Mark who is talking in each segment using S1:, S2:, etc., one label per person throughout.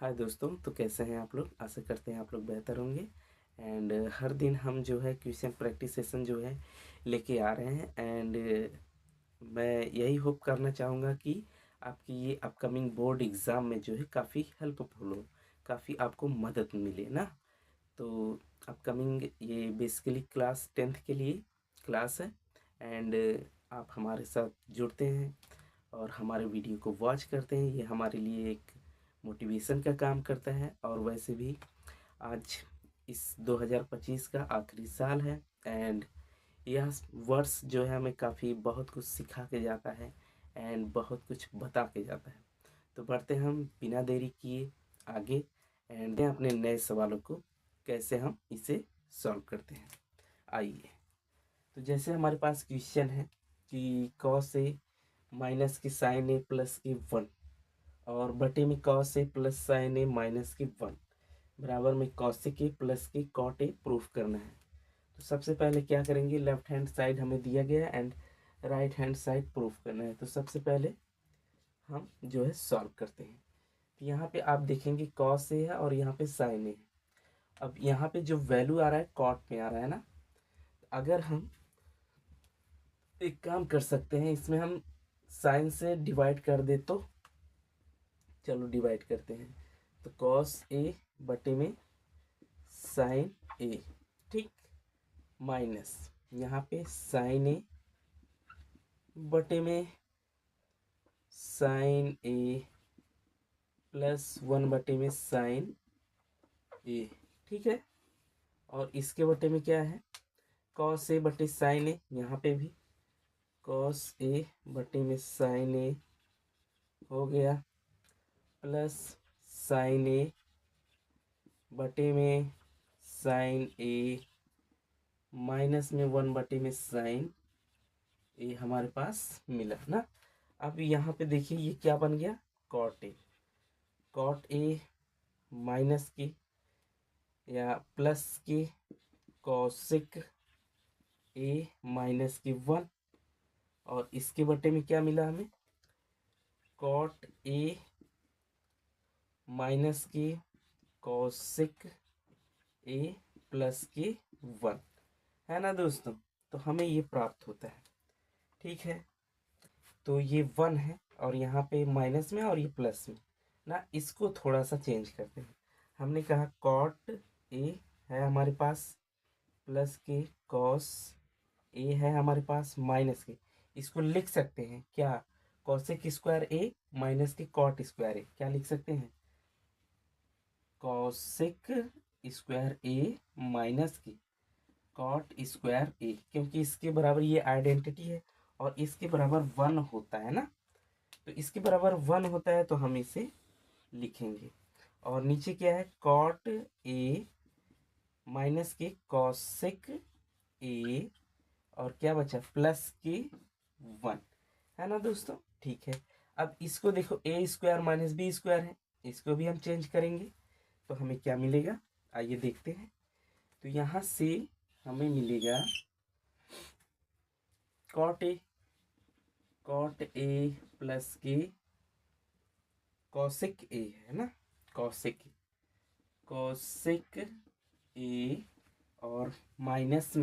S1: हाय दोस्तों, तो कैसे हैं आप लोग। आशा करते हैं आप लोग बेहतर होंगे। एंड हर दिन हम जो है क्वेश्चन प्रैक्टिस सेशन जो है लेके आ रहे हैं। एंड मैं यही होप करना चाहूँगा कि आपकी ये अपकमिंग बोर्ड एग्ज़ाम में जो है काफ़ी हेल्पफुल हो, काफ़ी आपको मदद मिले ना। तो अपकमिंग ये बेसिकली क्लास 10th के लिए क्लास है। एंड आप हमारे साथ जुड़ते हैं और हमारे वीडियो को वॉच करते हैं, ये हमारे लिए एक मोटिवेशन का काम करता है। और वैसे भी आज इस 2025 का आखिरी साल है। एंड यह वर्ष जो है हमें काफ़ी बहुत कुछ सिखा के जाता है एंड बहुत कुछ बता के जाता है। तो बढ़ते हम बिना देरी किए आगे एंड अपने नए सवालों को कैसे हम इसे सॉल्व करते हैं। आइए, तो जैसे हमारे पास क्वेश्चन है कि कॉस ए माइनस की साइन ए प्लस की 1 और बटे में cos A plus sign A minus की 1 बराबर में कॉसिक ए प्लस की कॉट ए प्रूफ करना है। तो सबसे पहले क्या करेंगे, लेफ्ट हैंड साइड हमें दिया गया and right hand side proof करना है। तो सबसे पहले हम जो है सॉल्व करते हैं। तो यहाँ पे आप देखेंगे कॉस ए है और यहाँ पे साइन ए है। अब यहाँ पे जो वैल्यू आ रहा है कॉट में आ रहा है ना। अगर हम एक काम कर सकते हैं, इसमें हम साइन से डिवाइड कर दे तो चलो डिवाइड करते हैं। तो कॉस ए बटे में साइन ए, ठीक, माइनस यहाँ पे साइन ए बटे में साइन ए प्लस 1 बटे में साइन ए, ठीक है। और इसके बटे में क्या है, कॉस ए बटे साइन ए, यहाँ पे भी कॉस ए बटे में साइन ए हो गया प्लस साइन ए बटे में साइन ए माइनस में 1 बटे में साइन ए हमारे पास मिला ना। अब यहाँ पे देखिए ये क्या बन गया, कॉट ए माइनस की या प्लस की कॉसिक ए माइनस की 1 और इसके बटे में क्या मिला हमें, कॉट ए माइनस की कॉसिक ए प्लस की 1, है ना दोस्तों। तो हमें ये प्राप्त होता है, ठीक है। तो ये 1 है और यहाँ पे माइनस में और ये प्लस में ना, इसको थोड़ा सा चेंज करते हैं। हमने कहा कॉट ए है हमारे पास प्लस के कॉस ए है हमारे पास माइनस के, इसको लिख सकते हैं क्या, कॉसेक स्क्वायर ए माइनस के कॉट स्क्वायर ए, क्या लिख सकते हैं, कॉसेक स्क्वायर ए माइनस की कॉट स्क्वायर ए, क्योंकि इसके बराबर ये आइडेंटिटी है और इसके बराबर 1 होता है ना। तो इसके बराबर 1 होता है तो हम इसे लिखेंगे। और नीचे क्या है, कॉट ए माइनस के कॉसेक ए और क्या बचा प्लस के 1, है ना दोस्तों, ठीक है। अब इसको देखो, ए स्क्वायर माइनस बी स्क्वायर है, इसको भी हम चेंज करेंगे तो हमें क्या मिलेगा, आइए देखते हैं। तो यहाँ से हमें मिलेगा कॉट ए प्लस के कॉसिक ए, है ना, कॉसिक ए और माइनस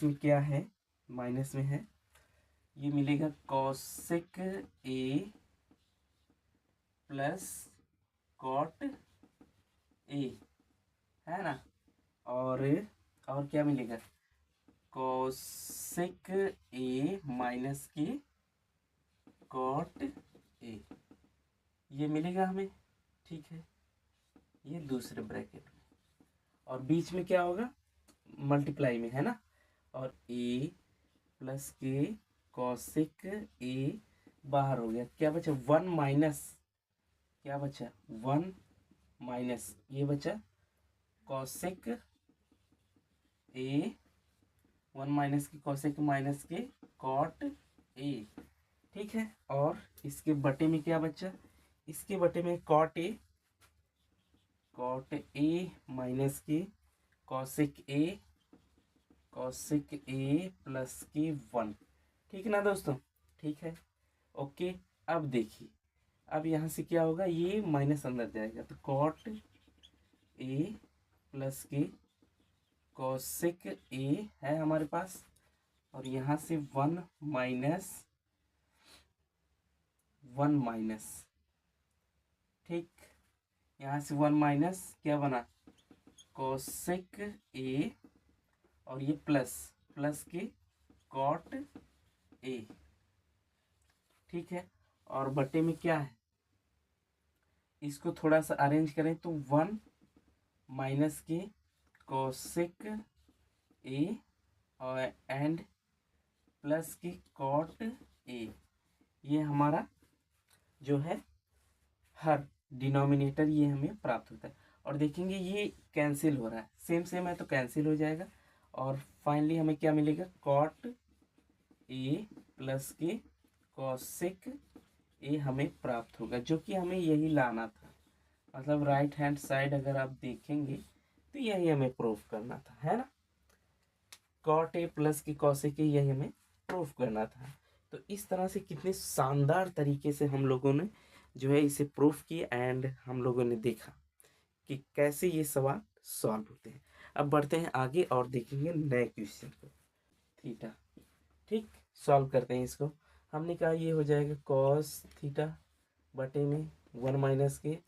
S1: में क्या है, माइनस में है ये मिलेगा cosec A plus cot A, है ना। और और क्या मिलेगा, कॉसिक ए माइनस की कॉट ए, ये मिलेगा हमें, ठीक है। ये दूसरे ब्रैकेट में और बीच में क्या होगा, मल्टीप्लाई में, है ना। और ए प्लस के कॉसिक ए बाहर हो गया, क्या बचा 1 माइनस, क्या बचा 1 माइनस ये बचा कॉसिक ए, 1 माइनस की कॉसिक माइनस के कॉट ए, ठीक है। और इसके बटे में क्या बचा, इसके बटे में कॉट ए माइनस की कॉसिक ए प्लस की 1, ठीक है ना दोस्तों, ठीक है, ओके। अब देखिए, अब यहाँ से क्या होगा, ये माइनस अंदर जाएगा तो कॉट ए प्लस के कोसेक ए है हमारे पास, और यहाँ से वन माइनस, ठीक, यहाँ से वन माइनस क्या बना, कोसेक ए, और ये प्लस प्लस के कॉट ए, ठीक है। और बटे में क्या है, इसको थोड़ा सा अरेंज करें तो वन माइनस के कोसेक ए और एंड प्लस के कॉट ए, ये हमारा जो है हर डिनोमिनेटर ये हमें प्राप्त होता है। और देखेंगे ये कैंसिल हो रहा है, सेम सेम है तो कैंसिल हो जाएगा, और फाइनली हमें क्या मिलेगा, कॉट ए प्लस के कोसेक ए हमें प्राप्त होगा, जो कि हमें यही लाना था। मतलब राइट हैंड साइड अगर आप देखेंगे तो यही हमें प्रूफ करना था, है ना, कॉट ए प्लस की कोसेक ए, यही हमें प्रूफ करना था। तो इस तरह से कितने शानदार तरीके से हम लोगों ने जो है इसे प्रूफ किया, एंड हम लोगों ने देखा कि कैसे ये सवाल सॉल्व होते हैं। अब बढ़ते हैं आगे और देखेंगे नए क्वेश्चन को। थीटा, ठीक, सॉल्व करते हैं इसको। हमने कहा ये हो जाएगा कॉस थीटा बटे में वन माइनस के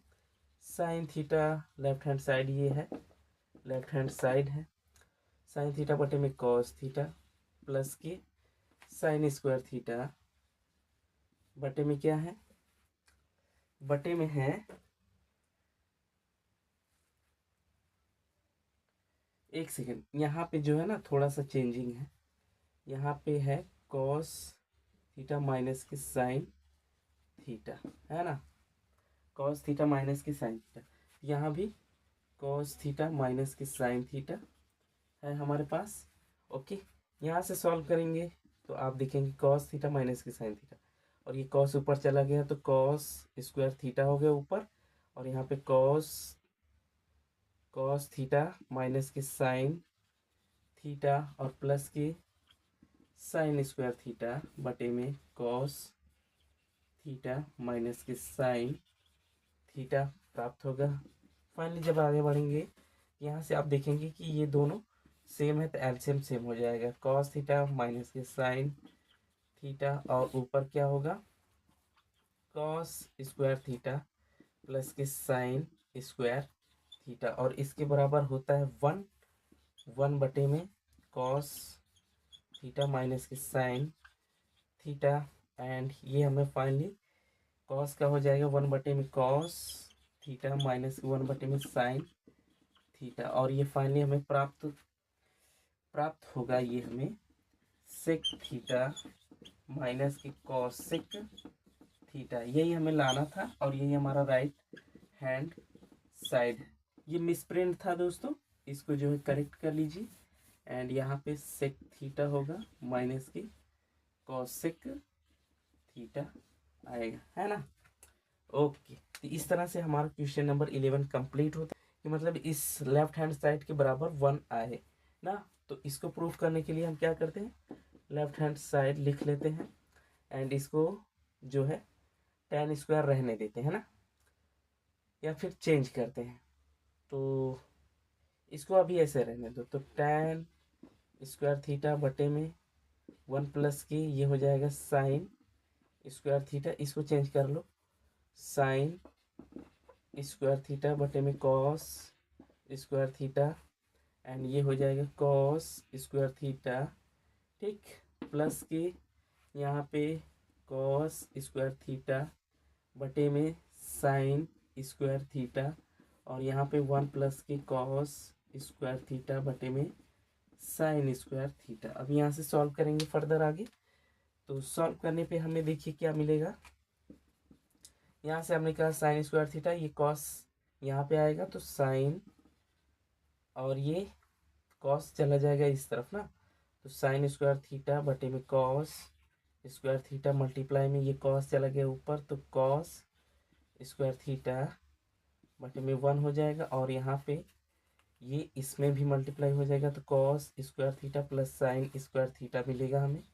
S1: sine theta, left hand side ये है, लेफ्ट हैंड साइड है, साइन थीटा बटे में कॉस थीटा प्लस के साइन स्क्वायर थीटा बटे में क्या है, बटे में है, एक सेकेंड, यहाँ पे जो है ना थोड़ा सा चेंजिंग है, यहाँ पे है कॉस थीटा माइनस के साइन थीटा, है ना, कॉस थीटा माइनस के साइन थीटा, यहाँ भी कॉस थीटा माइनस के साइन थीटा है हमारे पास। ओके, यहाँ से सॉल्व करेंगे तो आप देखेंगे कॉस थीटा माइनस के साइन थीटा, और ये कॉस ऊपर चला गया तो कॉस स्क्वायर थीटा हो गया ऊपर, और यहाँ पे कॉस थीटा माइनस के साइन थीटा और प्लस के साइन स्क्वायर थीटा बटे में कॉस थीटा माइनस के साइन थीटा प्राप्त होगा। फाइनली जब आगे बढ़ेंगे यहाँ से आप देखेंगे कि ये दोनों सेम है तो एलसीएम सेम हो जाएगा, कॉस थीटा माइनस के साइन थीटा और ऊपर क्या होगा, कॉस स्क्वायर थीटा प्लस के साइन स्क्वायर थीटा, और इसके बराबर होता है वन बटे में कॉस थीटा माइनस के साइन थीटा, एंड ये हमें फाइनली कॉस का हो जाएगा वन बटे में कॉस थीटा माइनस वन बटे में साइन थीटा, और ये फाइनली हमें प्राप्त होगा, ये हमें सेक थीटा माइनस की कॉसेक थीटा, यही हमें लाना था, और यही हमारा राइट हैंड साइड है। ये मिसप्रिंट था दोस्तों, इसको जो है करेक्ट कर लीजिए, एंड यहाँ पे सेक थीटा होगा माइनस की कॉसेक थीटा आएगा, है ना। ओके, तो इस तरह से हमारा क्वेश्चन नंबर 11 कंप्लीट होता है, कि मतलब इस लेफ्ट हैंड साइड के बराबर वन आए ना। तो इसको प्रूफ करने के लिए हम क्या करते हैं, लेफ्ट हैंड साइड लिख लेते हैं, एंड इसको जो है tan स्क्वायर रहने देते हैं ना, या फिर चेंज करते हैं, तो इसको अभी ऐसे रहने दो, तो tan स्क्वायर थीटा बटे में वन प्लस के ये हो जाएगा साइन स्क्वायर थीटा, इसको चेंज कर लो, साइन स्क्वायर थीटा बटे में कॉस स्क्वायर थीटा, एंड ये हो जाएगा कॉस स्क्वायर थीटा, ठीक, प्लस के यहाँ पे कॉस स्क्वायर थीटा बटे में साइन स्क्वायर थीटा, और यहाँ पे वन प्लस के कॉस स्क्वायर थीटा बटे में साइन स्क्वायर थीटा। अब यहाँ से सॉल्व करेंगे फर्दर आगे, तो सॉल्व करने पे हमें देखिए क्या मिलेगा, यहाँ से हमने कहा साइन स्क्वायर थीटा, ये कॉस यहाँ पे आएगा तो साइन, और ये कॉस चला जाएगा इस तरफ ना, तो साइन स्क्वायर थीटा बटे में कॉस स्क्वायर थीटा मल्टीप्लाई में ये कॉस चला गया ऊपर, तो कॉस स्क्वायर थीटा बटे में वन हो जाएगा, और यहाँ पे ये इसमें भी मल्टीप्लाई हो जाएगा, तो cos square theta plus sine square theta मिलेगा हमें,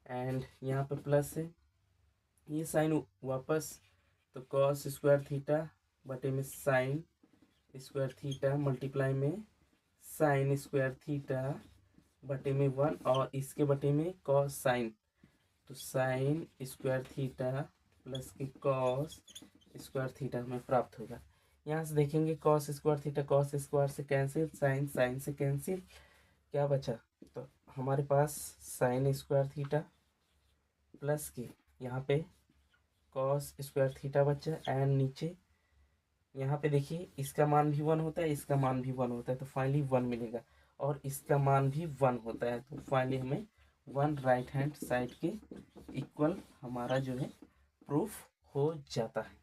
S1: एंड यहाँ पे प्लस है, ये साइन वापस तो कॉस स्क्वायर थीटा बटे में साइन स्क्वायर थीटा मल्टीप्लाई में साइन स्क्वायर थीटा बटे में 1 और इसके बटे में कॉस साइन, तो साइन स्क्वायर थीटा प्लस की कॉस स्क्वायर थीटा हमें प्राप्त होगा। यहाँ से देखेंगे cos square theta cos square से कैंसिल, साइन साइन से कैंसिल, क्या बचा, तो हमारे पास साइन स्क्वायर थीटा प्लस की यहाँ पे कॉस स्क्वायर थीटा बचा एंड नीचे यहाँ पे देखिए इसका मान भी 1 होता है, इसका मान भी 1 होता है, तो फाइनली 1 मिलेगा और इसका मान भी 1 होता है, तो फाइनली हमें 1 राइट हैंड साइड के इक्वल हमारा जो है प्रूफ हो जाता है।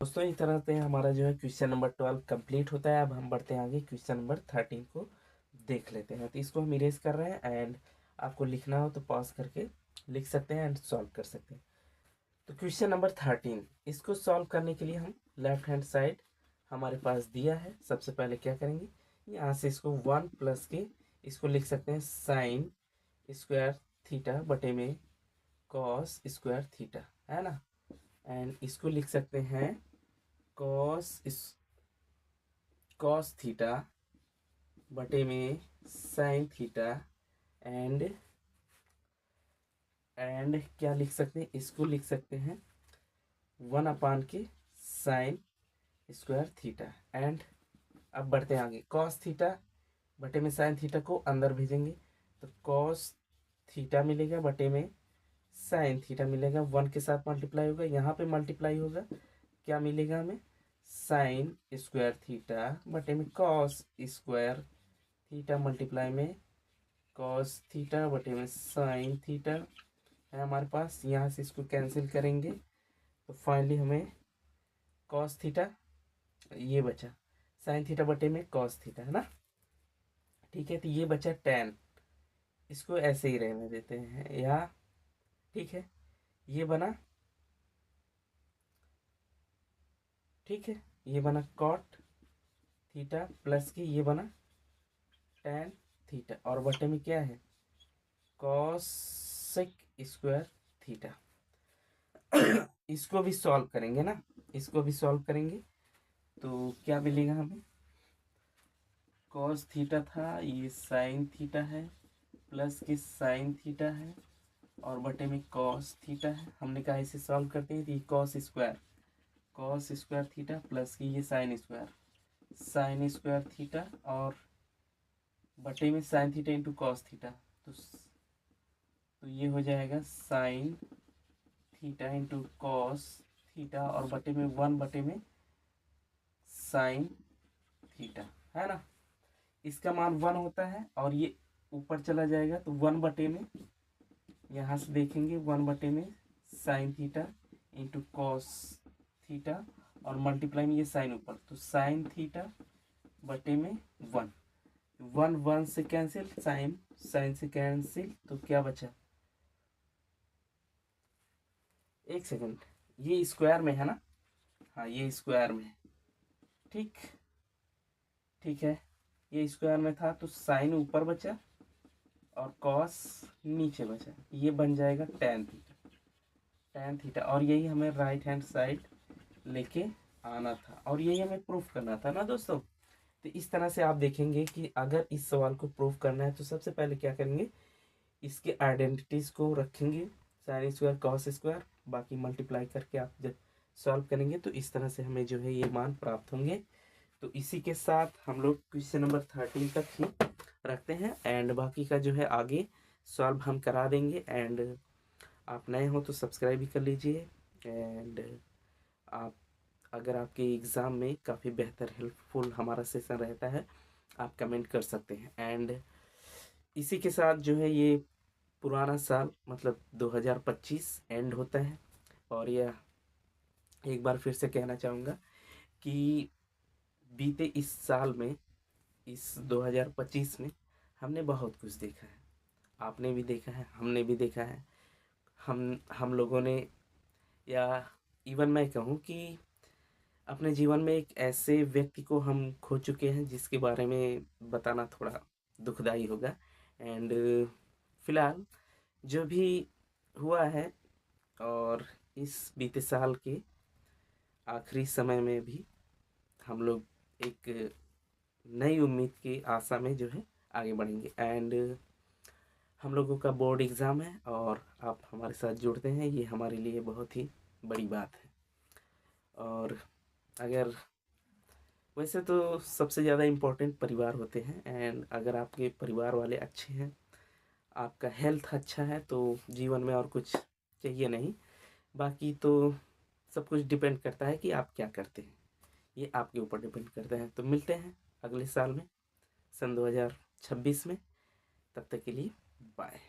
S1: दोस्तों इस तरह से हमारा जो है क्वेश्चन नंबर 12 कंप्लीट होता है। अब हम बढ़ते हैं आगे क्वेश्चन नंबर 13 को देख लेते हैं। तो इसको हम इरेज कर रहे हैं एंड आपको लिखना हो तो पॉज करके लिख सकते हैं एंड सॉल्व कर सकते हैं। तो क्वेश्चन नंबर 13 इसको सॉल्व करने के लिए हम लेफ्ट हैंड साइड हमारे पास दिया है, सबसे पहले क्या करेंगे, यहाँ से इसको 1 प्लस के इसको लिख सकते हैं साइन स्क्वायर थीटा बटे में कॉस स्क्वायर थीटा, है ना, एंड इसको लिख सकते हैं कॉस थीटा बटे में साइन थीटा एंड क्या लिख सकते हैं, इसको लिख सकते हैं 1 अपान के साइन स्क्वायर थीटा एंड अब बढ़ते हैं आगे, कॉस थीटा बटे में साइन थीटा को अंदर भेजेंगे तो कॉस थीटा मिलेगा बटे में साइन थीटा मिलेगा, 1 के साथ मल्टीप्लाई होगा, यहाँ पे मल्टीप्लाई होगा, क्या मिलेगा हमें, साइन स्क्वायर थीटा बटे में कॉस स्क्वायर थीटा मल्टीप्लाई में कॉस थीटा बटे में साइन थीटा है हमारे पास। यहाँ से इसको कैंसिल करेंगे तो फाइनली हमें कॉस थीटा ये बचा साइन थीटा बटे में कॉस थीटा, है ना, ठीक है, तो ये बचा tan, इसको ऐसे ही रहने देते हैं यहाँ, ठीक है, ये बना, ठीक है, ये बना कॉट थीटा प्लस की ये बना tan थीटा और बटे में क्या है कॉसेक स्क्वायर थीटा। इसको भी सॉल्व करेंगे ना, इसको भी सॉल्व करेंगे तो क्या मिलेगा हमें, कॉस थीटा था ये साइन थीटा है प्लस की साइन थीटा है और बटे में कॉस थीटा है, हमने कहा इसे सॉल्व करते हैं तो ये कॉस स्क्वायर थीटा प्लस की ये साइन स्क्वायर थीटा और बटे में sine theta into cos theta, तो ये हो जाएगा sine theta into cos theta और बटे में 1 बटे में साइन थीटा, है ना, इसका मान 1 होता है और ये ऊपर चला जाएगा तो 1 बटे में यहाँ से देखेंगे 1 बटे में sine theta into cos theta और मल्टीप्लाई में ये साइन ऊपर, तो साइन थीटा बटे में 1 से कैंसिल, साइन से कैंसिल, तो क्या बचा, एक सेकंड, ये स्क्वायर में है ना, हाँ ये स्क्वायर में है, ठीक है, ये स्क्वायर में था तो साइन ऊपर बचा और कॉस नीचे बचा, ये बन जाएगा tan थीटा और यही हमें राइट हैंड साइड लेके आना था और यही हमें प्रूफ करना था ना दोस्तों। तो इस तरह से आप देखेंगे कि अगर इस सवाल को प्रूफ करना है तो सबसे पहले क्या करेंगे, इसके आइडेंटिटीज को रखेंगे, साइन स्क्वायर कॉस स्क्वायर, बाकी मल्टीप्लाई करके आप जब सॉल्व करेंगे तो इस तरह से हमें जो है ये मान प्राप्त होंगे। तो इसी के साथ हम लोग क्वेश्चन नंबर 13 तक ही रखते हैं एंड बाकी का जो है आगे सॉल्व हम करा देंगे एंड आप नए हो तो सब्सक्राइब भी कर लीजिए एंड आप अगर आपके एग्ज़ाम में काफ़ी बेहतर हेल्पफुल हमारा सेशन रहता है आप कमेंट कर सकते हैं एंड इसी के साथ जो है ये पुराना साल मतलब 2025 एंड होता है और यह एक बार फिर से कहना चाहूँगा कि बीते इस साल में इस 2025 में हमने बहुत कुछ देखा है, आपने भी देखा है, हमने भी देखा है, हम लोगों ने या इवन मैं कहूँ कि अपने जीवन में एक ऐसे व्यक्ति को हम खो चुके हैं जिसके बारे में बताना थोड़ा दुखदाई होगा एंड फिलहाल जो भी हुआ है और इस बीते साल के आखिरी समय में भी हम लोग एक नई उम्मीद की आशा में जो है आगे बढ़ेंगे। एंड हम लोगों का बोर्ड एग्ज़ाम है और आप हमारे साथ जुड़ते हैं, ये हमारे लिए बहुत ही बड़ी बात है। और अगर वैसे तो सबसे ज़्यादा इम्पोर्टेंट परिवार होते हैं, एंड अगर आपके परिवार वाले अच्छे हैं, आपका हेल्थ अच्छा है, तो जीवन में और कुछ चाहिए नहीं। बाकी तो सब कुछ डिपेंड करता है कि आप क्या करते हैं, ये आपके ऊपर डिपेंड करता है। तो मिलते हैं अगले साल में, सन 2026 में। तब तक के लिए बाय।